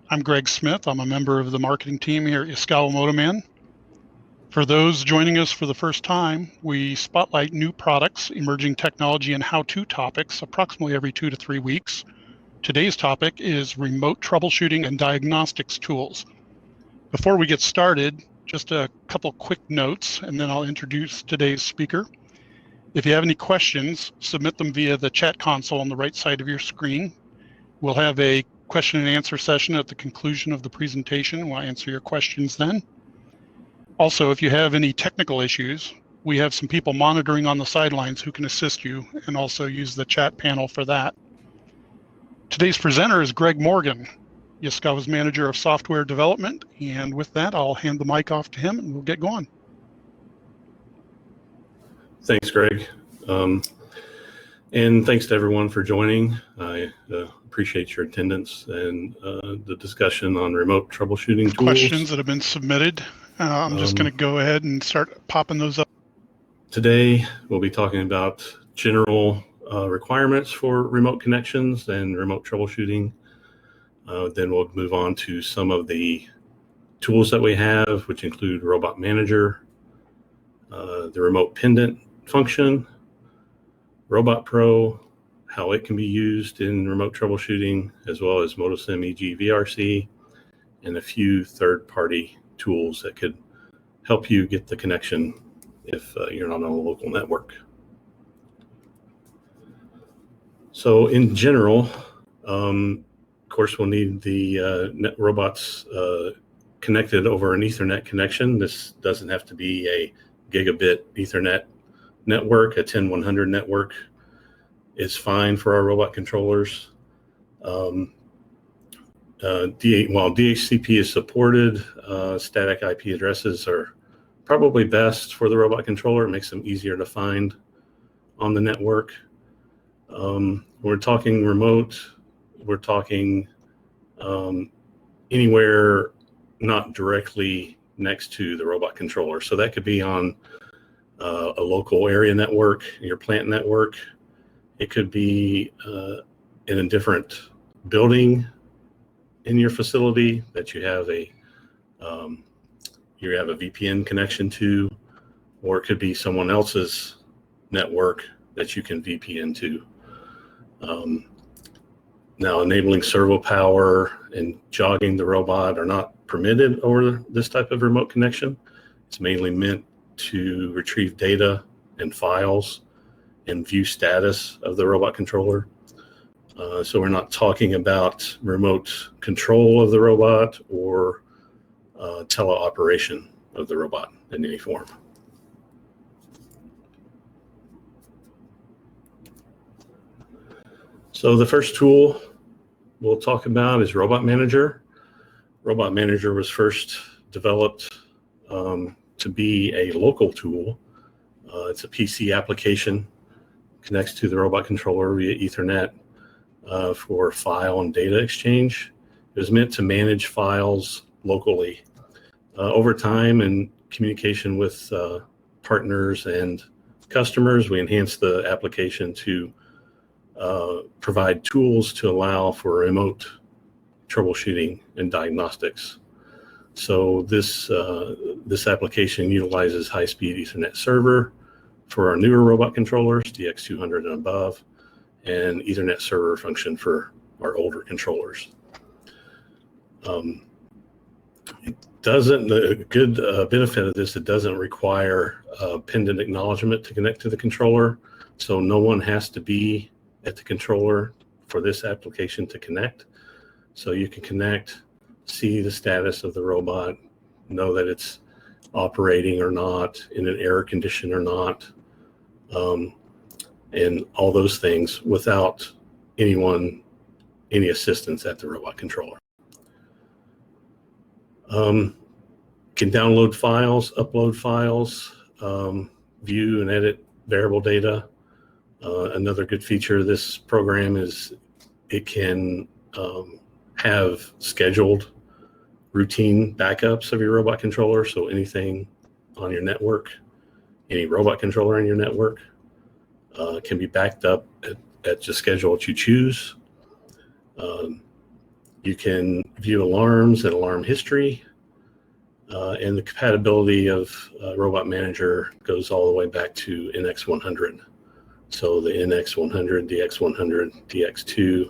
I'm Greg Smith. I'm a member of the marketing team here at Yaskawa Motoman. For those joining us for the first time, we spotlight new products, emerging technology, and how-to topics approximately every 2 to 3 weeks. Today's topic is remote troubleshooting and diagnostics tools. Before we get started, just a couple quick notes, and then I'll introduce today's speaker. If you have any questions, submit them via the chat console on the right side of your screen. We'll have a question and answer session at the conclusion of the presentation. We'll answer your questions then. Also, if you have any technical issues, we have some people monitoring on the sidelines who can assist you and also use the chat panel for that. Today's presenter is Greg Morgan, Yaskawa's Manager of Software Development. And with that, I'll hand the mic off to him and we'll get going. Thanks, Greg. And thanks to everyone for joining. I appreciate your attendance and the discussion on remote troubleshooting tools. Questions that have been submitted. I'm just going to go ahead and start popping those up. Today, we'll be talking about general requirements for remote connections and remote troubleshooting. Then we'll move on to some of the tools that we have, which include Robot Manager, the remote PENDANT function, ROBOTPRO, how it can be used in remote troubleshooting, as well as MOTOSIM EG-VRC, and a few third-party tools that could help you get the connection if you're not on a local network. So in general, of course, we'll need the robots connected over an Ethernet connection. This doesn't have to be a gigabit Ethernet network. A 10-100 network is fine for our robot controllers. While DHCP is supported, static IP addresses are probably best for the robot controller. It makes them easier to find on the network. We're talking remote. We're talking anywhere not directly next to the robot controller. So that could be on a local area network, your plant network. It could be in a different building in your facility that you have a VPN connection to, or it could be someone else's network that you can VPN to. Now, enabling servo power and jogging the robot are not permitted over this type of remote connection. It's mainly meant to retrieve data and files and view status of the robot controller. So we're not talking about remote control of the robot or teleoperation of the robot in any form. So the first tool we'll talk about is Robot Manager. Robot Manager was first developed to be a local tool. It's a PC application, connects to the robot controller via Ethernet for file and data exchange. It was meant to manage files locally. Over time, in communication with partners and customers, we enhanced the application to provide tools to allow for remote troubleshooting and diagnostics. So this application utilizes high-speed Ethernet server for our newer robot controllers, DX200 and above, and Ethernet server function for our older controllers. The good benefit of this, it doesn't require PENDANT acknowledgement to connect to the controller, so no one has to be at the controller for this application to connect. So you can connect, see the status of the robot, know that it's operating or not, in an error condition or not, and all those things without any assistance at the robot controller. Can download files, upload files, view and edit variable data. Another good feature of this program is it can have scheduled routine backups of your robot controller. So anything on your network, any robot controller in your network can be backed up at the schedule that you choose. You can view alarms and alarm history, and the compatibility of Robot Manager goes all the way back to NX100. So the NX100, DX100, DX2,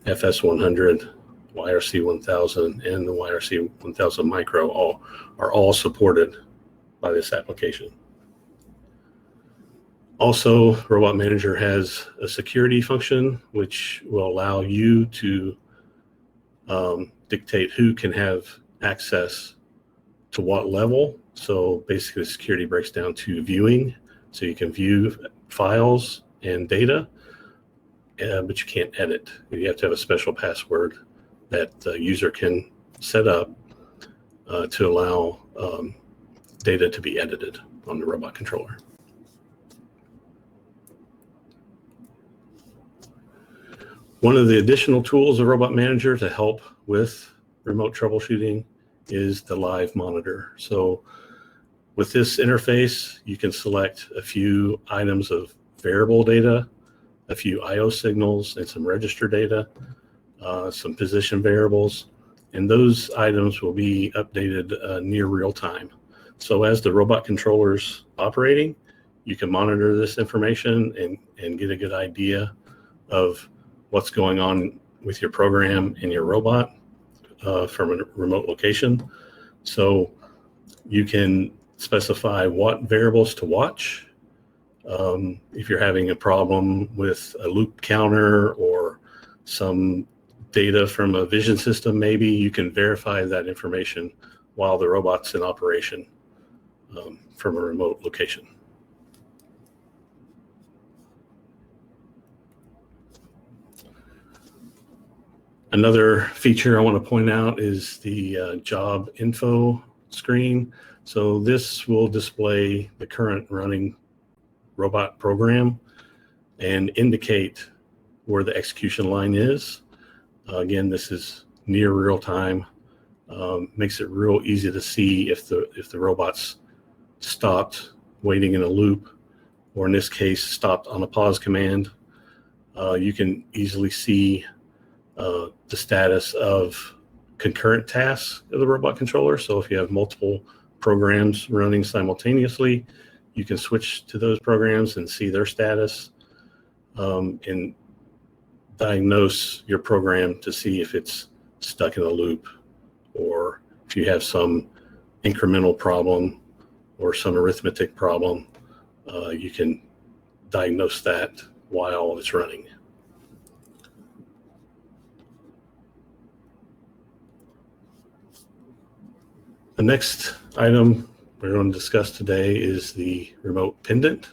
FS100, YRC1000, and the YRC1000 Micro are all supported by this application. Also, Robot Manager has a security function which will allow you to dictate who can have access to what level. So basically, security breaks down to viewing. So you can view files and data, but you can't edit. You have to have a special password that the user can set up to allow data to be edited on the robot controller. One of the additional tools of Robot Manager to help with remote troubleshooting is the live monitor. So with this interface, you can select a few items of variable data, a few I/O signals, and some register data, some position variables, and those items will be updated near real time. So as the robot controller's operating, you can monitor this information and get a good idea of what's going on with your program and your robot from a remote location. So you can specify what variables to watch. If you're having a problem with a loop counter or some data from a vision system, maybe you can verify that information while the robot's in operation from a remote location. Another feature I want to point out is the job info screen. So this will display the current running robot program and indicate where the execution line is. Again, this is near real time. Makes it real easy to see if the robot's stopped waiting in a loop, or in this case, stopped on a pause command. You can easily see the status of concurrent tasks of the robot controller. So if you have multiple programs running simultaneously, you can switch to those programs and see their status and diagnose your program to see if it's stuck in a loop, or if you have some incremental problem or some arithmetic problem, you can diagnose that while it's running. The next item we're going to discuss today is the remote pendant.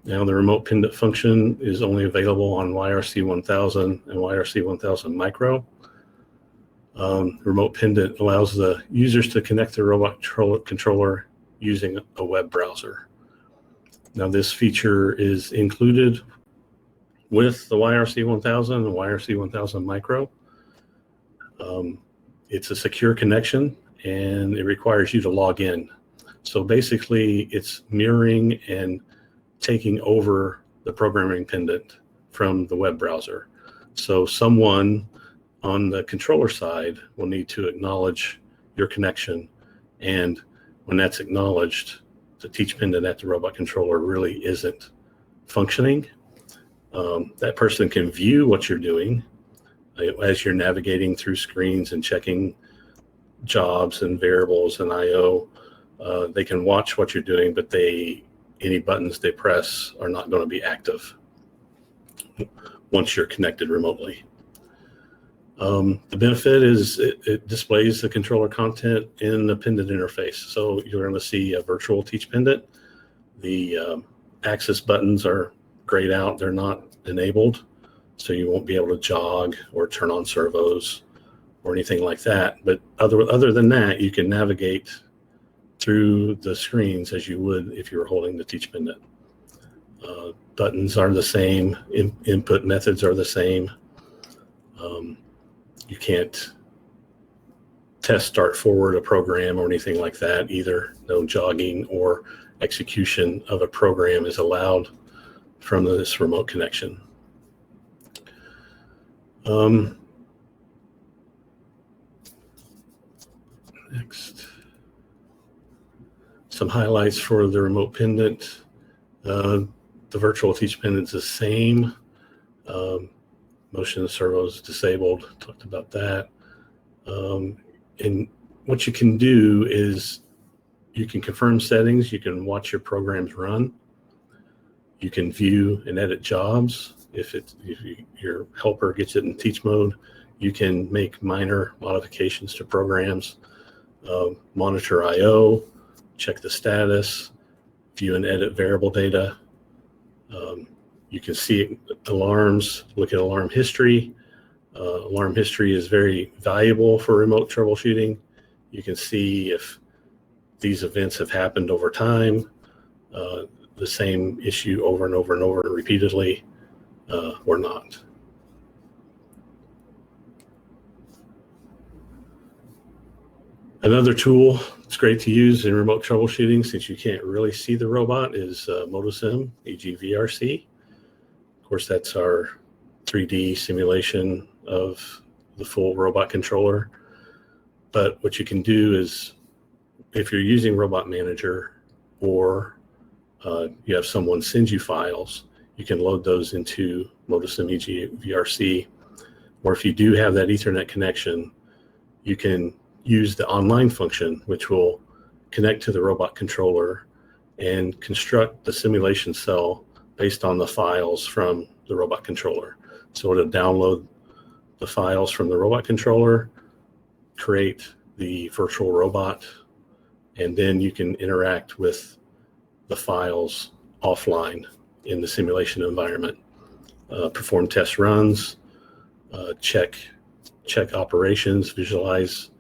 Now, the remote pendant function is only available on YRC1000 and YRC1000 Micro. Remote pendant allows the users to connect the robot controller using a web browser. Now, this feature is included with the YRC1000 and YRC1000 Micro. It's a secure connection, and it requires you to log in. So basically, it's mirroring and taking over the programming pendant from the web browser. So someone on the controller side will need to acknowledge your connection, and when that's acknowledged, the teach pendant at the robot controller really isn't functioning. That person can view what you're doing as you're navigating through screens and checking jobs and variables and I/O. They can watch what you're doing, but any buttons they press are not going to be active once you're connected remotely. The benefit is it displays the controller content in the pendant interface. So you're going to see a virtual teach pendant. The access buttons are grayed out. They're not enabled, so you won't be able to jog or turn on servos or anything like that. But other than that, you can navigate through the screens as you would if you were holding the teach pendant. Buttons are the same. Input methods are the same. You can't test start forward a program or anything like that either. No jogging or execution of a program is allowed from this remote connection. Next. Some highlights for the remote pendant. The virtual teach pendant's the same. Motion servos disabled, talked about that. And what you can do is you can confirm settings, you can watch your programs run, you can view and edit jobs. If your helper gets it in teach mode, you can make minor modifications to programs, monitor I/O, check the status, view and edit variable data. You can see alarms, look at alarm history. Alarm history is very valuable for remote troubleshooting. You can see if these events have happened over time, the same issue over and over and over repeatedly, or not. Another tool that's great to use in remote troubleshooting, since you can't really see the robot, is MOTOSIM, EG-VRC. Of course, that's our 3D simulation of the full robot controller. But what you can do is, if you're using Robot Manager, or you have someone send you files, you can load those into MOTOSIM EG-VRC. Or if you do have that Ethernet connection, you can use the online function, which will connect to the robot controller and construct the simulation cell based on the files from the robot controller. So it'll download the files from the robot controller, create the virtual robot, and then you can interact with the files offline in the simulation environment, perform test runs, check operations, visualize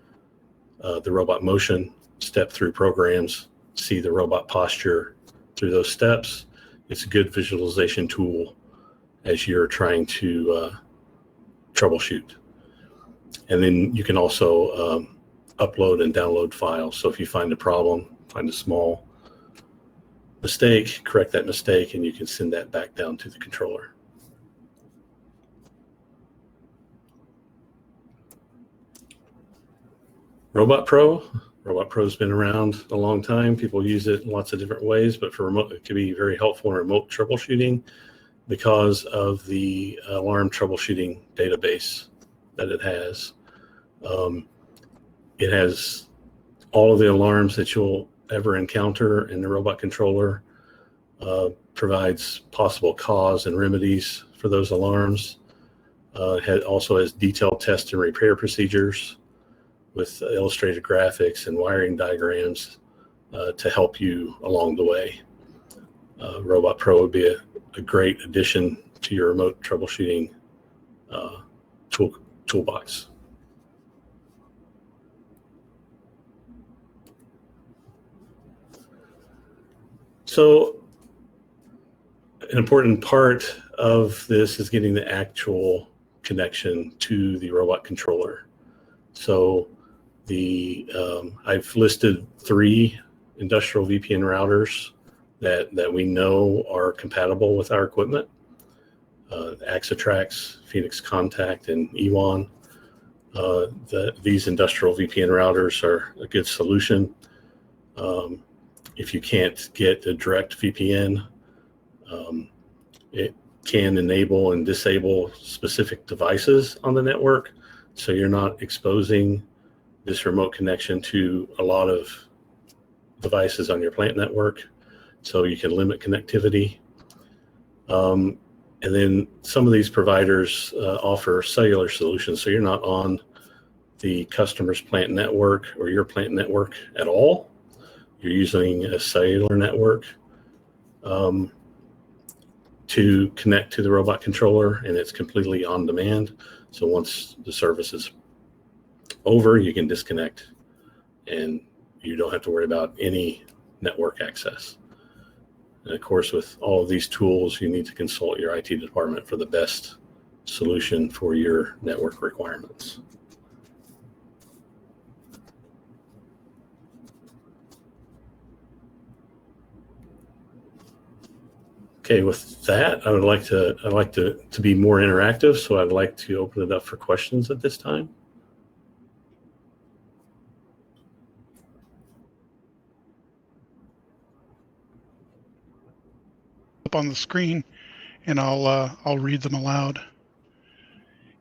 the robot motion, step through programs, see the robot posture through those steps. It's a good visualization tool as you're trying to troubleshoot. And then you can also upload and download files. So if you find a problem, find a small mistake, correct that mistake, and you can send that back down to the controller. ROBOTPRO. ROBOTPRO has been around a long time. People use it in lots of different ways, but for remote, it can be very helpful in remote troubleshooting because of the alarm troubleshooting database that it has. It has all of the alarms that you'll ever encounter in the robot controller, provides possible cause and remedies for those alarms. It also has detailed test and repair procedures with illustrated graphics and wiring diagrams to help you along the way. ROBOTPRO would be a great addition to your remote troubleshooting toolbox. So an important part of this is getting the actual connection to the robot controller. So I've listed 3 industrial VPN routers that we know are compatible with our equipment. Axatrax, Phoenix Contact, and Ewan. These industrial VPN routers are a good solution. If you can't get a direct VPN, it can enable and disable specific devices on the network, so you're not exposing this remote connection to a lot of devices on your plant network, so you can limit connectivity. And then some of these providers offer cellular solutions, so you're not on the customer's plant network or your plant network at all. You're using a cellular network to connect to the robot controller, and it's completely on demand. So once the service is over, you can disconnect and you don't have to worry about any network access. And of course, with all of these tools, you need to consult your IT department for the best solution for your network requirements. Okay, with that, I'd like to be more interactive, so I'd like to open it up for questions at this time. up on the screen, and I'll read them aloud.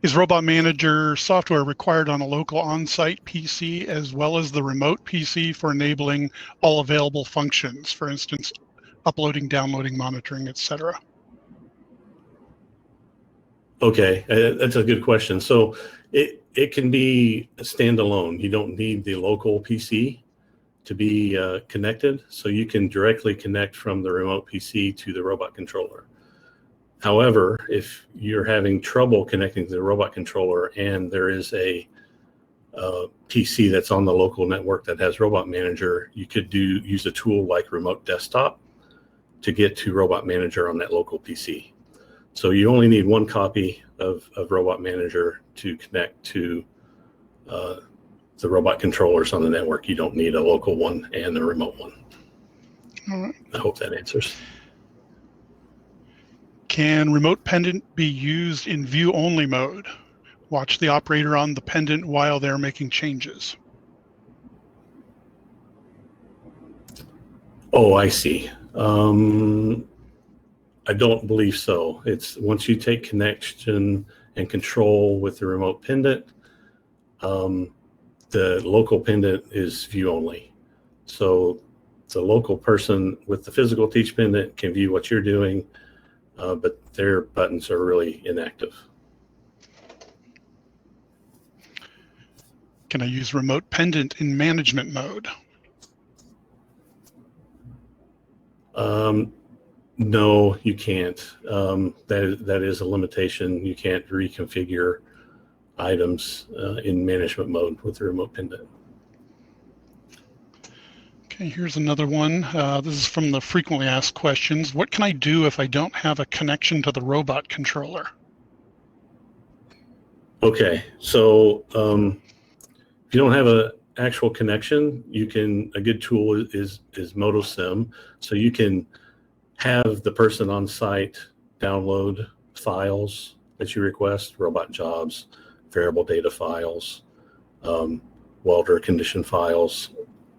Is Robot Manager software required on a local on-site PC as well as the remote PC for enabling all available functions, for instance, uploading, downloading, monitoring, etc.? Okay, that's a good question. So it can be standalone. You don't need the local PC to be connected, so you can directly connect from the remote PC to the robot controller. However, if you're having trouble connecting to the robot controller and there is a PC that's on the local network that has Robot Manager, you could use a tool like Remote Desktop to get to Robot Manager on that local PC. So you only need one copy of Robot Manager to connect to the robot controllers on the network. You don't need a local one and a remote one. All right. I hope that answers. Can remote pendant be used in view-only mode? Watch the operator on the pendant while they're making changes. Oh, I see. I don't believe so. It's once you take connection and control with the remote pendant, the local pendant is view only. So the local person with the physical teach pendant can view what you're doing, but their buttons are really inactive. Can I use remote pendant in management mode? No, you can't. That is a limitation. You can't reconfigure items in management mode with the remote pendant. Okay, here's another one. This is from the frequently asked questions. What can I do if I don't have a connection to the robot controller? Okay, so if you don't have an actual connection, a good tool is MOTOSIM. So you can have the person on site download files that you request, robot jobs, variable data files, welder condition files,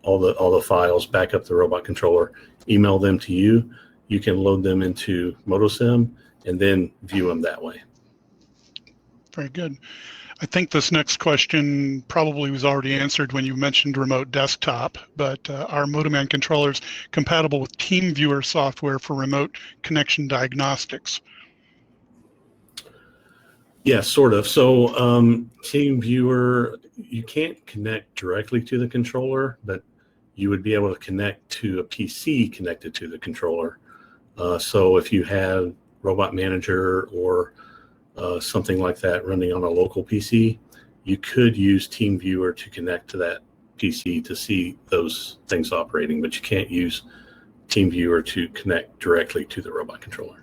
all the files back up the robot controller, email them to you. You can load them into MOTOSIM and then view them that way. Very good. I think this next question probably was already answered when you mentioned remote desktop, but are Motoman controllers compatible with TeamViewer software for remote connection diagnostics? Yeah, sort of. So TeamViewer, you can't connect directly to the controller, but you would be able to connect to a PC connected to the controller. So if you have Robot Manager or something like that running on a local PC, you could use TeamViewer to connect to that PC to see those things operating, but you can't use TeamViewer to connect directly to the robot controller.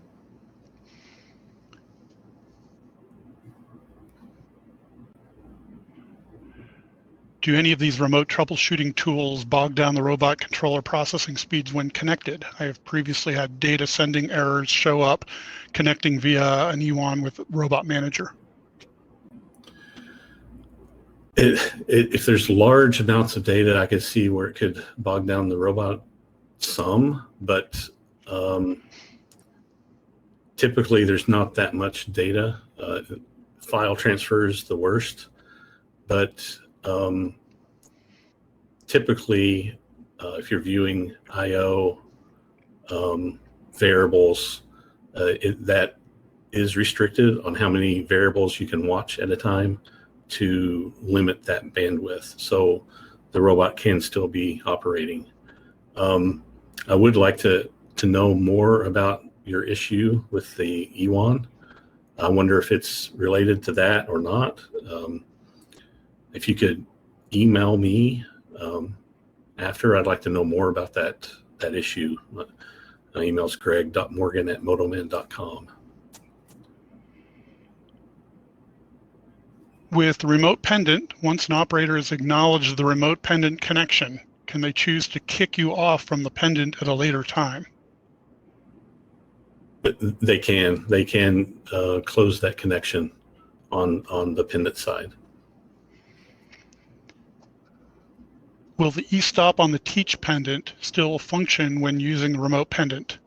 Do any of these remote troubleshooting tools bog down the robot controller processing speeds when connected? I have previously had data sending errors show up connecting via an E1 with Robot Manager. If there's large amounts of data, I could see where it could bog down the robot some, but typically there's not that much data. File transfer is the worst, but typically if you're viewing I/O variables, that is restricted on how many variables you can watch at a time to limit that bandwidth, so the robot can still be operating. I would like to know more about your issue with the E1. I wonder if it's related to that or not. If you could email me after, I'd like to know more about that issue. My email is greg.morgan@motoman.com. With remote pendant, once an operator has acknowledged the remote pendant connection, can they choose to kick you off from the pendant at a later time? They can close that connection on the pendant side. Will the e-stop on the teach pendant still function when using the remote pendant?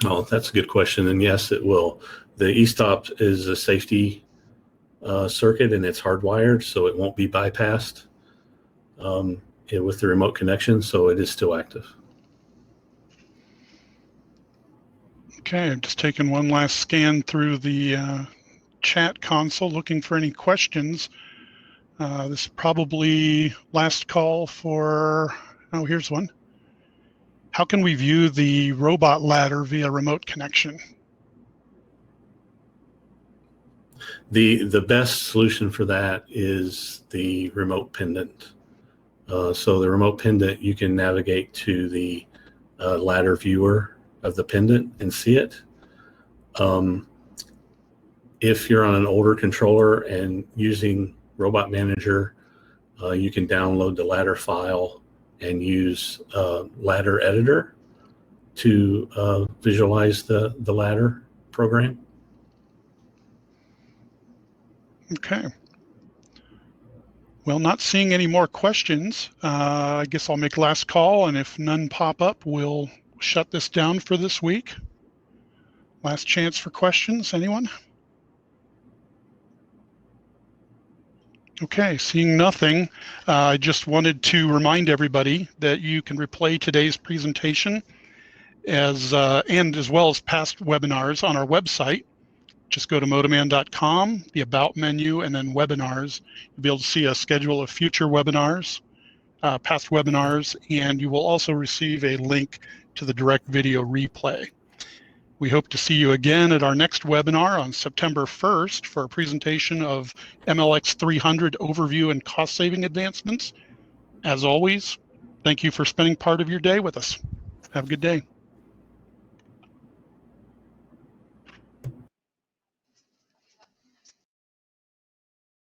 Oh, that's a good question. And yes, it will. The e-stop is a safety circuit, and it's hardwired, so it won't be bypassed with the remote connection, so it is still active. Okay, I'm just taking one last scan through the chat console, looking for any questions. This is probably last call for, oh, here's one. How can we view the robot ladder via remote connection? The best solution for that is the remote pendant. So the remote pendant, you can navigate to the ladder viewer of the pendant and see it. If you're on an older controller and using Robot Manager, you can download the ladder file and use ladder editor to visualize the ladder program. Okay. Well, not seeing any more questions. I guess I'll make last call, and if none pop up, we'll shut this down for this week. Last chance for questions. Anyone? Okay, seeing nothing, I just wanted to remind everybody that you can replay today's presentation and as well as past webinars on our website. Just go to motoman.com, the About menu, and then Webinars. You'll be able to see a schedule of future webinars, past webinars, and you will also receive a link to the direct video replay. We hope to see you again at our next webinar on September 1st for a presentation of MLX 300 overview and cost-saving advancements. As always, thank you for spending part of your day with us. Have a good day.